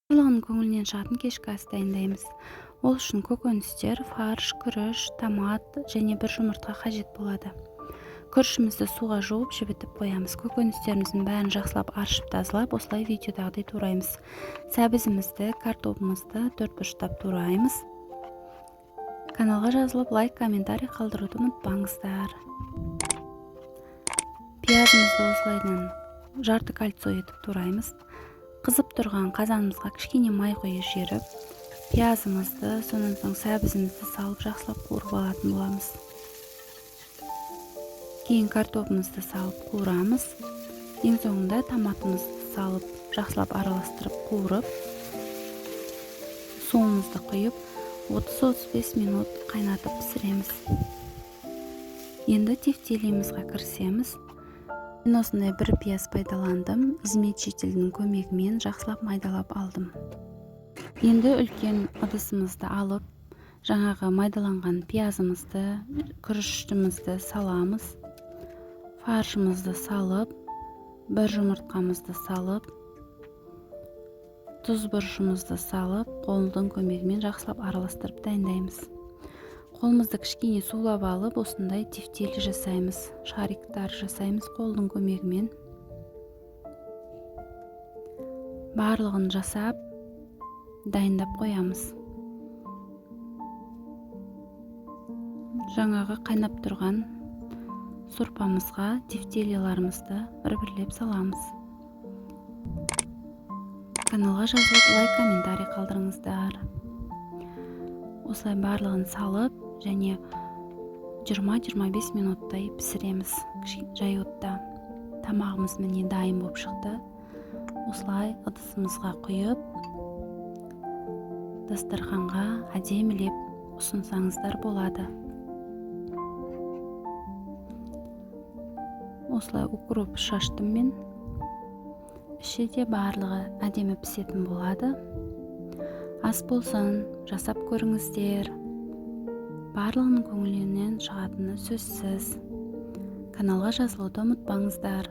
Барлығының көңілінен шығатын кешкі ас дайындаймыз. Ол үшін көкөністер, фарш, күріш, томат және бір жұмыртқа қажет болады. Күрішімізді суға жуып жібітіп қоямыз. Көкөністеріміздің бәрін жақсылап аршып тазалап, осылай видеодағыдай тураймыз. Сәбізімізді, картопымызды төртбұрыштап тураймыз. Каналға жазылып, лайк, комментарий қалдыруды ұмытпаңыздар. Пиязымызды осылайдан жарты кольцо етіп тураймыз. Қызып тұрған қазанымызға кішкене май қойып жіберіп, пиязымызды, сонан соң сәбізімізді салып жақсылап қуырып алатын боламыз. Кейін картопымызды салып қуырамыз. Ең соңында томатымызды салып жақсылап араластырып қуырып, суымызды құйып 30-35 минут қайнатып пісіреміз. Енді тефтелімізге кірісеміз. Мен осындай бір пияз пайдаландым. Измельчительдің көмегімен жақсылап майдалап алдым. Енді үлкен ыдысымызды алып, жаңағы майдаланған пиязымызды, күрішімізді саламыз. Фаршымызды салып, бір жұмыртқамызды салып, тұз бұрышымызды салып, қолдың көмегімен жақсылап араластырып дайындаймыз. Қолымызды кішкене сулап алып, осындай тефтелі жасаймыз. Шариктар жасаймыз қолдың көмегімен. Барлығын жасап, дайындап қоямыз. Жаңағы қайнап тұрған сорпамызға тефтелиларымызды бір-бірлеп саламыз. Каналға жазылып, лайк, комментарий қалдырыңыздар. Осылай барлығын салып, және 20-25 минуттай пісіреміз жай отта. Тамағымыз міне дайын болып шықты. Осылай ыдысымызға құйып, дастарханға әдемілеп ұсынсаңыздар болады. Осылай укроп шаштым мен. Іші де барлығы әдемі пісетін болады. Ас болсын, жасап көріңіздер. Барлығының көңілінен шығатыны сөзсіз. Каналға жазылуды ұмытпаңыздар.